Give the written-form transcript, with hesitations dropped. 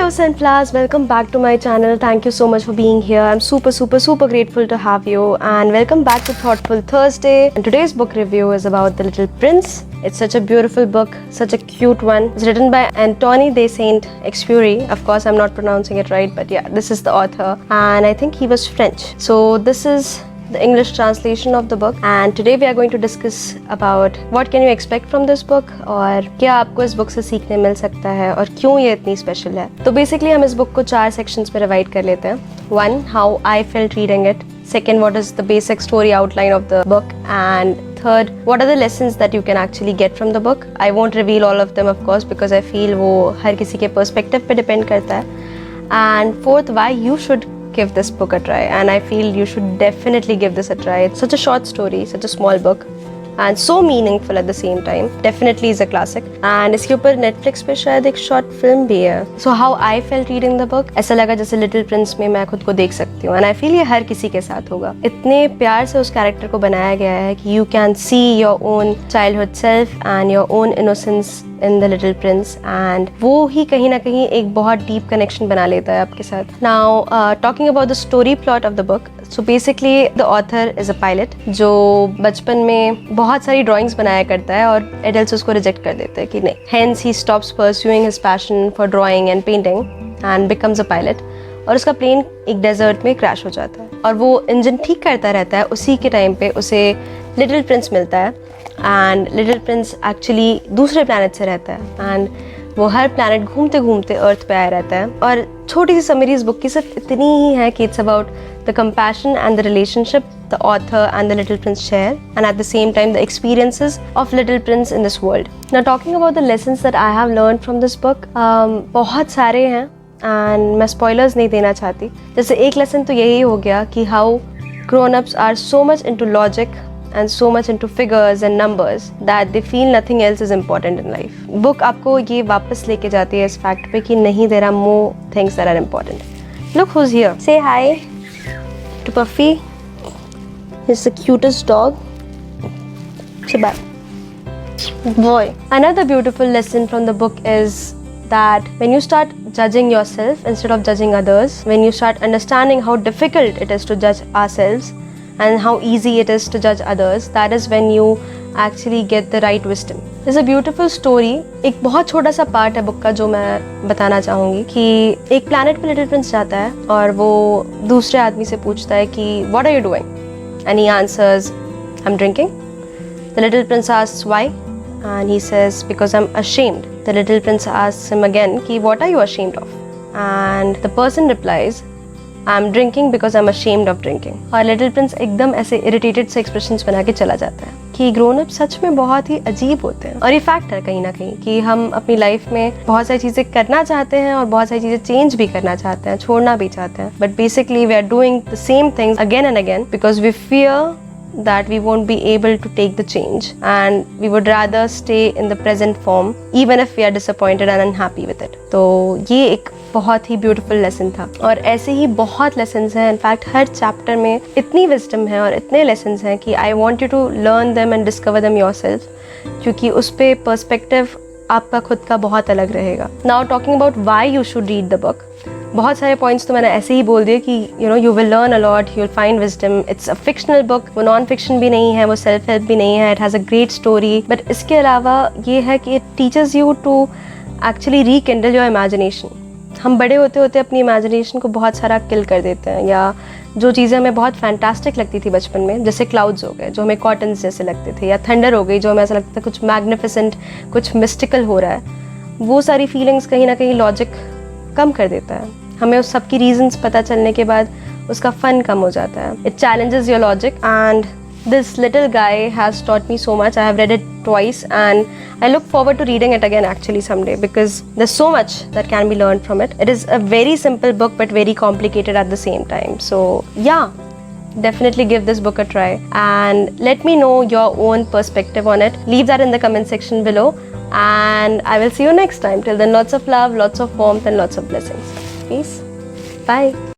Hello Sunflowers, welcome back to my channel. Thank you so much for being here. I'm super grateful to have you, and welcome back to Thoughtful Thursday. And today's book review is about The Little Prince. It's such a beautiful book, such a cute one. It's written by Antoine de Saint-Exupéry. Of course, I'm not pronouncing it right, but yeah, this is the author, and I think he was French. So this is the English translation of the book, and today we are going to discuss about what can you expect from this book और क्या आपको इस book से सीखने मिल सकता है और क्यों ये इतनी स्पेशल है. तो बेसिकली हम इस बुक को 4 सेक्शंस में डिवाइड कर लेते हैं. 1. How I felt reading it. 2. What is the basic story outline of the book. And 3. What are the lessons that you can actually get from the book. I won't reveal all of them of course because I feel वो हर किसी के perspective पे depend करता है. And 4th, why you should give this book a try, and I feel you should definitely give this a try. It's such a short story, such a small book, and so meaningful at the same time. Definitely is a classic. And इसके ऊपर Netflix पे शायद एक short film भी है. So how I felt reading the book, ऐसा लगा जैसे Little Prince में मैं खुद को देख सकती हूँ, and I feel ये हर किसी के साथ होगा. इतने प्यार से उस कैरेक्टर को बनाया गया है कि you can see your own childhood self and your own innocence in The Little Prince, and वो ही कहीं ना कहीं एक बहुत deep connection बना लेता है आपके साथ. Now talking about the story plot of the book. So basically the author is a pilot जो बचपन में बहुत सारी drawings बनाया करता है और adults उसको reject कर देते हैं कि नहीं. Hence he stops pursuing his passion for drawing and painting and becomes a pilot. और उसका प्लेन एक डेजर्ट में क्रैश हो जाता है और वो इंजन ठीक करता रहता है. उसी के टाइम पे उसे लिटिल प्रिंस मिलता है, एंड लिटिल प्रिंस एक्चुअली दूसरे प्लैनेट से रहता है, एंड वो हर प्लैनेट घूमते घूमते अर्थ पे आया रहता है. और छोटी सी समरी इस बुक की सिर्फ इतनी ही है कि it's about the compassion and the relationship the author and the Little Prince share, and at the same time the experiences of Little Prince in this world. Now talking about the lessons that I have learned from this book, बहुत सारे हैं and मैं spoilers नहीं देना चाहती. जैसे एक lesson तो यही हो गया कि how grown-ups are so much into logic and so much into figures and numbers that they feel nothing else is important in life. Book आपको ये वापस लेके जाती है इस fact पे कि नहीं, there are more things that are important. Look who's here. Say hi to Puffy. He's the cutest dog. Say bye. Boy. Another beautiful lesson from the book is that when you start judging yourself instead of judging others, when you start understanding how difficult it is to judge ourselves and how easy it is to judge others, that is when you actually get the right wisdom. It's a beautiful story. एक बहुत छोटा सा part है book का जो मैं बताना चाहूँगी कि एक प्लैनेट पे लिटिल प्रिंस जाता है और वो दूसरे आदमी से पूछता है कि what are you doing? And he answers, I'm drinking. The little prince asks why, and he says, because I'm ashamed. The little prince asks him again, ki, what are you ashamed of? And the person replies, I'm drinking because I'm ashamed of drinking. और little prince एकदम ऐसे irritated से expressions बना के चला जाता है कि grown up सच में बहुत ही अजीब होते हैं. और ये fact है कहीं ना कहीं कि हम अपनी life में बहुत सारी चीज़ें करना चाहते हैं और बहुत सारी चीज़ें change भी करना चाहते हैं, छोड़ना भी चाहते हैं. But basically we are doing the same things again and again because we fear that we won't be able to take the change, and we would rather stay in the present form even if we are disappointed and unhappy with it. तो ये एक बहुत ही beautiful lesson था और ऐसे ही बहुत lessons हैं. In fact her chapter में इतनी wisdom है और इतने lessons हैं कि I want you to learn them and discover them yourself, क्योंकि उस पे perspective आपका खुद का बहुत अलग रहेगा. Now talking about why you should read the book. बहुत सारे पॉइंट्स तो मैंने ऐसे ही बोल दिए कि you will learn a lot, you will find wisdom. It's a fictional book, वो नॉन फिक्शन भी नहीं है, वो सेल्फ हेल्प भी नहीं है. It has a great story, but इसके अलावा ये है कि it teaches you to actually rekindle your imagination. हम बड़े होते होते अपनी imagination को बहुत सारा किल कर देते हैं, या जो चीज़ें हमें बहुत फैंटास्टिक लगती थी बचपन में, जैसे क्लाउड्स हो गए जो हमें कॉटन्स जैसे लगते थे, या थंडर हो गई जो हमें ऐसा लगता था कुछ मैग्निफिसेंट, कुछ मिस्टिकल हो रहा है. वो सारी फीलिंग्स कहीं ना कहीं लॉजिक कम कर देता है. हमें उस सब की रीजंस पता चलने के बाद उसका फन कम हो जाता है. It challenges your logic, and this little guy has taught me so much. I have read it twice and I look forward to reading it again actually someday because there's so much that can be learned from it. It is a very simple book but very complicated at the same time. So yeah, definitely give this book a try and let me know your own perspective on it. Leave that in the comment section below, and I will see you next time. Till then, lots of love, lots of warmth and lots of blessings. Peace. Bye.